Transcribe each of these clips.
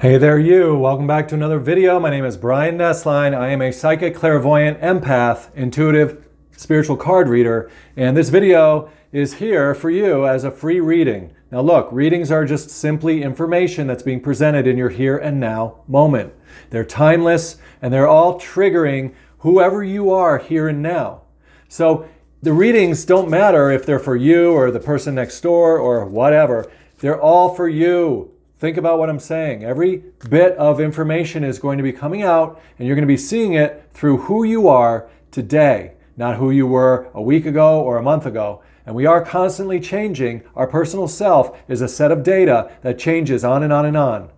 Hey there you, welcome back to another video. My name is Brian Nesline. I am a psychic, clairvoyant, empath, intuitive, spiritual card reader, and this video is here for you as a free reading. Now look, readings are just simply information that's being presented in your here and now moment. They're timeless and they're all triggering whoever you are here and now. So the readings don't matter if they're for you or the person next door or whatever. They're all for you. Think about what I'm saying. Every bit of information is going to be coming out and you're going to be seeing it through who you are today, not who you were a week ago or a month ago. And we are constantly changing. Our personal self is a set of data that changes on and on and on.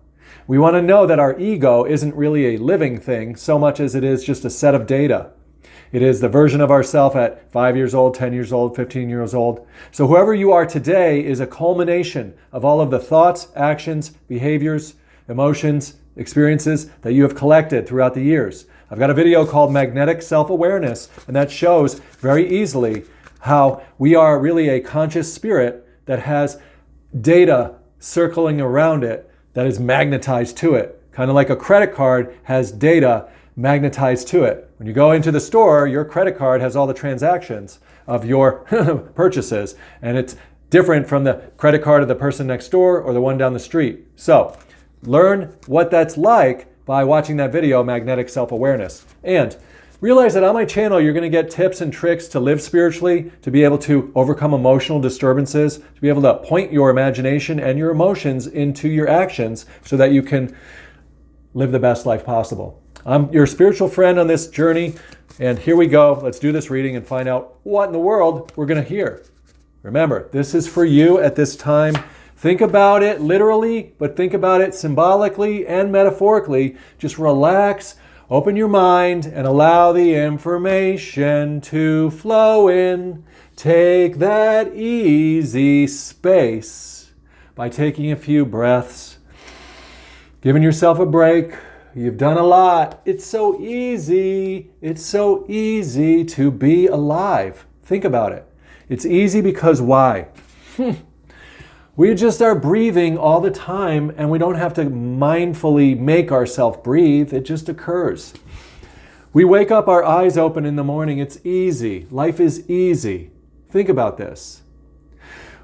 We want to know that our ego isn't really a living thing so much as it is just a set of data. It is the version of ourself at 5 years old, 10 years old, 15 years old. So whoever you are today is a culmination of all of the thoughts, actions, behaviors, emotions, experiences that you have collected throughout the years. I've got a video called Magnetic Self-Awareness, and that shows very easily how we are really a conscious spirit that has data circling around it that is magnetized to it. Kind of like a credit card has data magnetized to it. When you go into the store, your credit card has all the transactions of your purchases, and it's different from the credit card of the person next door or the one down the street. So learn what that's like by watching that video, Magnetic Self-Awareness. And realize that on my channel, you're going to get tips and tricks to live spiritually, to be able to overcome emotional disturbances, to be able to point your imagination and your emotions into your actions so that you can live the best life possible. I'm your spiritual friend on this journey, and here we go. Let's do this reading and find out what in the world we're going to hear. Remember, this is for you at this time. Think about it literally, but think about it symbolically and metaphorically. Just relax, open your mind, and allow the information to flow in. Take that easy space by taking a few breaths, giving yourself a break. You've done a lot. It's so easy. It's so easy to be alive. Think about it. It's easy because why? We just are breathing all the time and we don't have to mindfully make ourselves breathe. It just occurs. We wake up, our eyes open in the morning. It's easy. Life is easy. Think about this.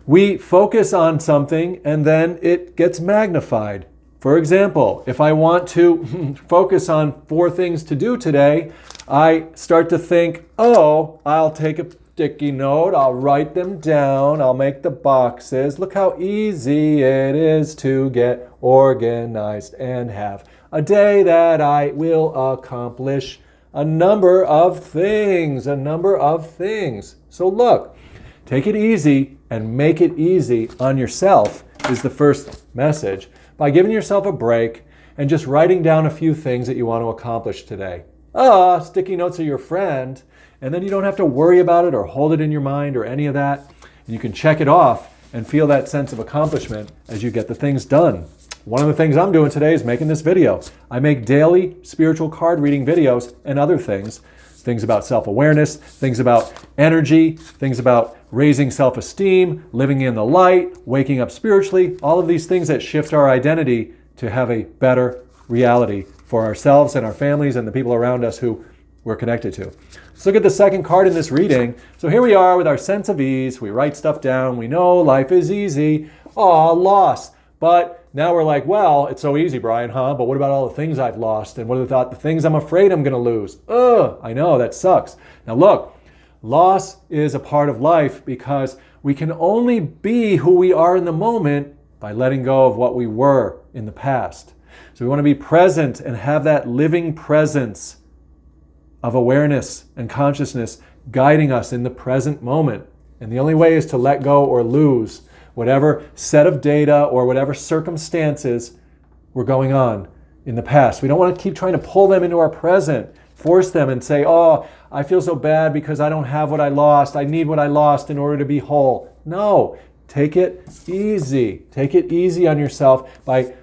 We focus on something and then it gets magnified. For example, if I want to focus on 4 things to do today, I start to think, oh, I'll take a sticky note, I'll write them down, I'll make the boxes. Look how easy it is to get organized and have a day that I will accomplish a number of things. So look, take it easy and make it easy on yourself is the first message. By giving yourself a break and just writing down a few things that you want to accomplish today. Sticky notes are your friend, and then you don't have to worry about it or hold it in your mind or any of that. And you can check it off and feel that sense of accomplishment as you get the things done. One of the things I'm doing today is making this video. I make daily spiritual card reading videos and other things. Things about self-awareness, things about energy, things about raising self-esteem, living in the light, waking up spiritually, all of these things that shift our identity to have a better reality for ourselves and our families and the people around us who we're connected to. Let's look at the second card in this reading. So here we are with our sense of ease. We write stuff down. We know life is easy. Loss. But now we're like, well, it's so easy, Brian, huh? But what about all the things I've lost? And what about the things I'm afraid I'm going to lose? I know, that sucks. Now look, loss is a part of life because we can only be who we are in the moment by letting go of what we were in the past. So we want to be present and have that living presence of awareness and consciousness guiding us in the present moment. And the only way is to let go or lose whatever set of data or whatever circumstances were going on in the past. We don't want to keep trying to pull them into our present, force them and say, I feel so bad because I don't have what I lost. I need what I lost in order to be whole. No, take it easy. Take it easy on yourself by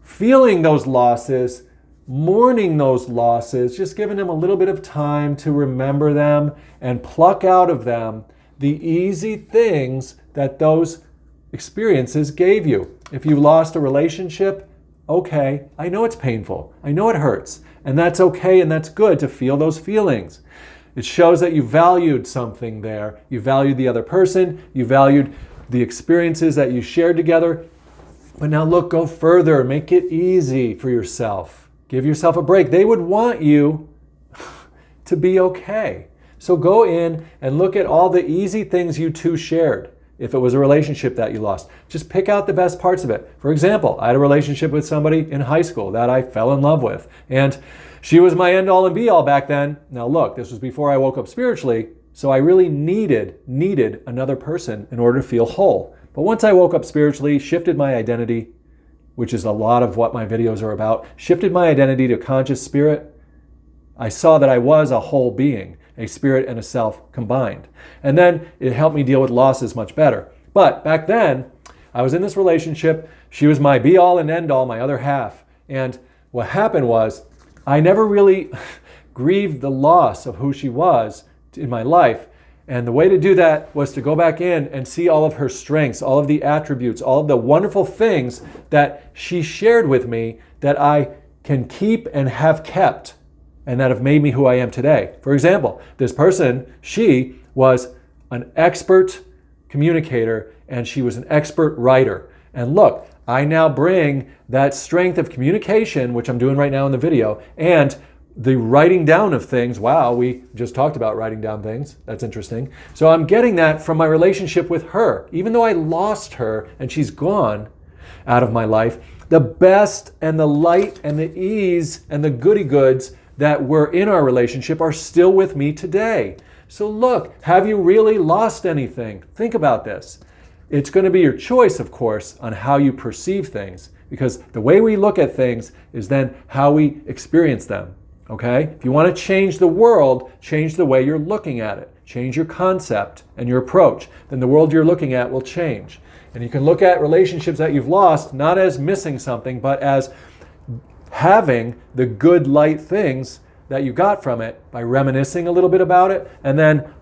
feeling those losses, mourning those losses, just giving them a little bit of time to remember them and pluck out of them the easy things that those experiences gave you. If you lost a relationship, okay. I know it's painful. I know it hurts. And that's okay and that's good to feel those feelings. It shows that you valued something there. You valued the other person. You valued the experiences that you shared together. But now look, go further. Make it easy for yourself. Give yourself a break. They would want you to be okay. So go in and look at all the easy things you two shared. If it was a relationship that you lost, just pick out the best parts of it. For example, I had a relationship with somebody in high school that I fell in love with. And she was my end all and be all back then. Now look, this was before I woke up spiritually, so I really needed another person in order to feel whole. But once I woke up spiritually, shifted my identity, which is a lot of what my videos are about, shifted my identity to conscious spirit, I saw that I was a whole being, a spirit and a self combined. And then it helped me deal with losses much better. But back then, I was in this relationship. She was my be all and end all, my other half. And what happened was, I never really grieved the loss of who she was in my life. And the way to do that was to go back in and see all of her strengths, all of the attributes, all of the wonderful things that she shared with me that I can keep and have kept and that have made me who I am today. For example, this person, she was an expert communicator and she was an expert writer. And look, I now bring that strength of communication, which I'm doing right now in the video, and the writing down of things. Wow, we just talked about writing down things. That's interesting. So I'm getting that from my relationship with her. Even though I lost her and she's gone out of my life, the best and the light and the ease and the goody goods that were in our relationship are still with me today. So look, have you really lost anything? Think about this. It's going to be your choice, of course, on how you perceive things, because the way we look at things is then how we experience them. Okay? If you want to change the world, change the way you're looking at it. Change your concept and your approach. Then the world you're looking at will change. And you can look at relationships that you've lost not as missing something, but as having the good light things that you got from it by reminiscing a little bit about it and then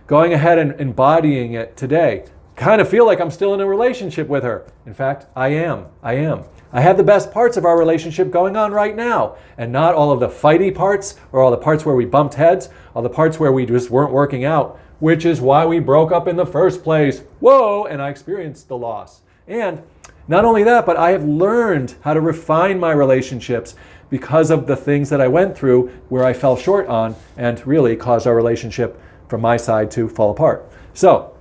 going ahead and embodying it today. Kind of feel like I'm still in a relationship with her. In fact, I am. I have the best parts of our relationship going on right now, and not all of the fighty parts or all the parts where we bumped heads, all the parts where we just weren't working out, which is why we broke up in the first place. Whoa, and I experienced the loss. And not only that, but I have learned how to refine my relationships because of the things that I went through where I fell short on and really caused our relationship from my side to fall apart. So,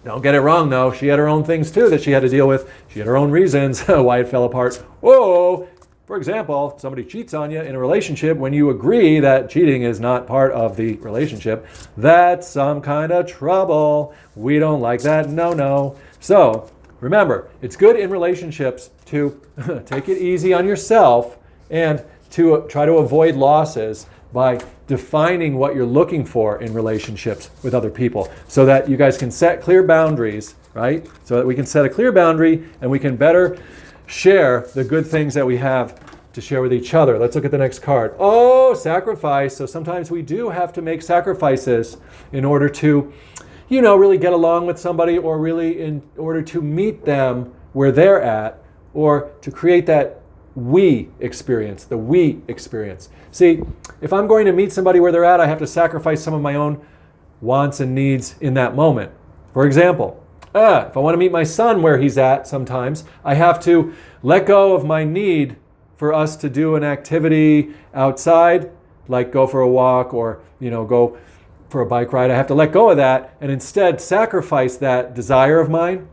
don't get it wrong though, she had her own things too that she had to deal with. She had her own reasons why it fell apart. Whoa! For example, somebody cheats on you in a relationship when you agree that cheating is not part of the relationship. That's some kind of trouble. We don't like that. No. So, remember, it's good in relationships to take it easy on yourself and to try to avoid losses by defining what you're looking for in relationships with other people so that you guys can set clear boundaries, right? So that we can set a clear boundary and we can better share the good things that we have to share with each other. Let's look at the next card. Oh, sacrifice. So sometimes we do have to make sacrifices in order to, really get along with somebody, or really in order to meet them where they're at, or to create that we experience, the we experience. See, if I'm going to meet somebody where they're at, I have to sacrifice some of my own wants and needs in that moment. For example, if I want to meet my son where he's at sometimes, I have to let go of my need for us to do an activity outside, like go for a walk or, go for a bike ride. I have to let go of that and instead sacrifice that desire of mine,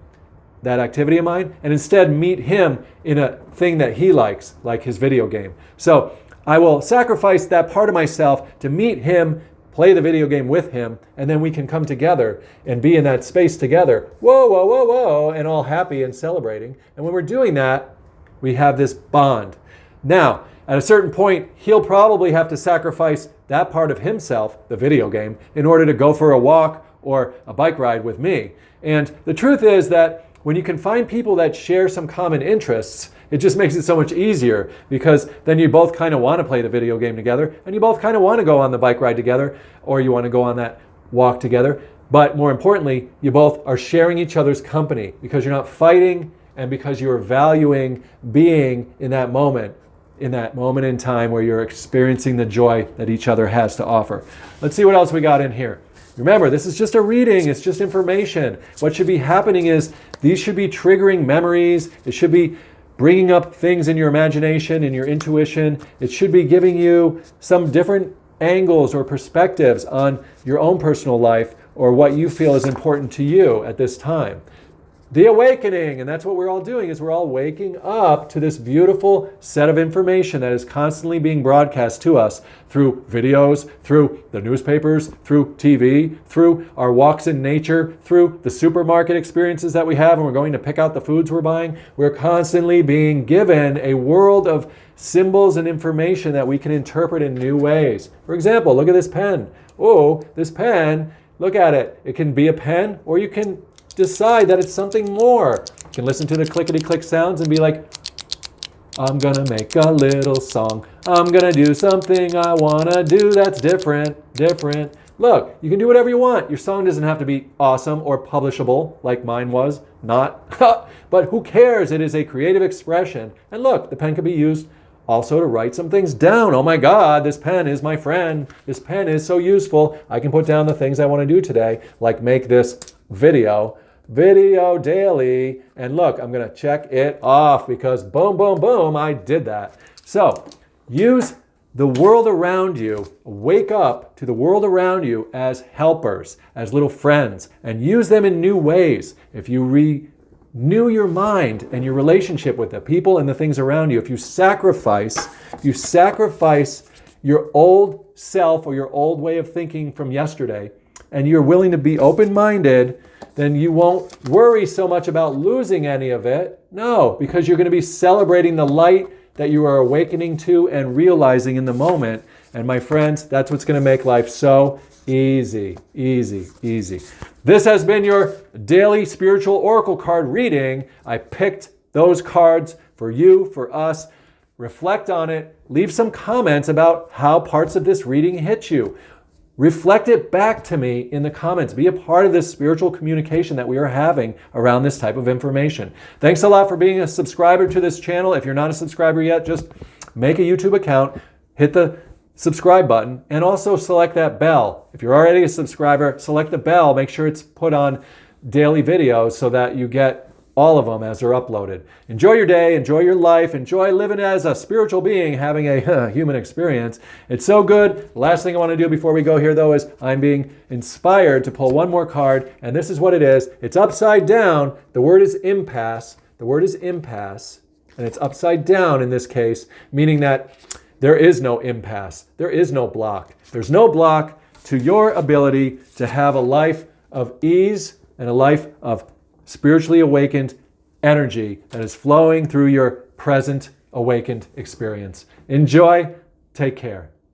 that activity of mine, and instead meet him in a thing that he likes, like his video game. So I will sacrifice that part of myself to meet him, play the video game with him, and then we can come together and be in that space together. Whoa, and all happy and celebrating. And when we're doing that, we have this bond. Now, at a certain point, he'll probably have to sacrifice that part of himself, the video game, in order to go for a walk or a bike ride with me. And the truth is that when you can find people that share some common interests, it just makes it so much easier, because then you both kind of want to play the video game together, and you both kind of want to go on the bike ride together, or you want to go on that walk together. But more importantly, you both are sharing each other's company, because you're not fighting and because you're valuing being in that moment in time where you're experiencing the joy that each other has to offer. Let's see what else we got in here. Remember, this is just a reading. It's just information. What should be happening is these should be triggering memories. It should be bringing up things in your imagination, in your intuition. It should be giving you some different angles or perspectives on your own personal life or what you feel is important to you at this time. The awakening, and that's what we're all doing, is we're all waking up to this beautiful set of information that is constantly being broadcast to us through videos, through the newspapers, through TV, through our walks in nature, through the supermarket experiences that we have when we're going to pick out the foods we're buying. We're constantly being given a world of symbols and information that we can interpret in new ways. For example, look at this pen. Oh, this pen, look at it. It can be a pen, or you can decide that it's something more. You can listen to the clickety-click sounds and be like, I'm gonna make a little song. I'm gonna do something I wanna do that's different. Look, you can do whatever you want. Your song doesn't have to be awesome or publishable like mine was, not. But who cares? It is a creative expression. And look, the pen can be used also to write some things down. Oh my God, this pen is my friend. This pen is so useful. I can put down the things I wanna do today, like make this video daily, and look, I'm gonna check it off because boom, boom, boom, I did that. So use the world around you, wake up to the world around you as helpers, as little friends, and use them in new ways. If you renew your mind and your relationship with the people and the things around you, if you sacrifice your old self or your old way of thinking from yesterday, and you're willing to be open-minded, then you won't worry so much about losing any of it. No, because you're going to be celebrating the light that you are awakening to and realizing in the moment. And my friends, that's what's going to make life so easy. This has been your daily spiritual oracle card reading. I picked those cards for you, for us. Reflect on it. Leave some comments about how parts of this reading hit you. Reflect it back to me in the comments. Be a part of this spiritual communication that we are having around this type of information. Thanks a lot for being a subscriber to this channel. If you're not a subscriber yet, just make a YouTube account, hit the subscribe button, and also select that bell. If you're already a subscriber, select the bell. Make sure it's put on daily videos so that you get all of them as they're uploaded. Enjoy your day, enjoy your life, enjoy living as a spiritual being, having a human experience. It's so good. Last thing I want to do before we go here, though, is I'm being inspired to pull one more card, and this is what it is. It's upside down. The word is impasse. The word is impasse, and it's upside down in this case, meaning that there is no impasse. There is no block. There's no block to your ability to have a life of ease and a life of spiritually awakened energy that is flowing through your present awakened experience. Enjoy. Take care.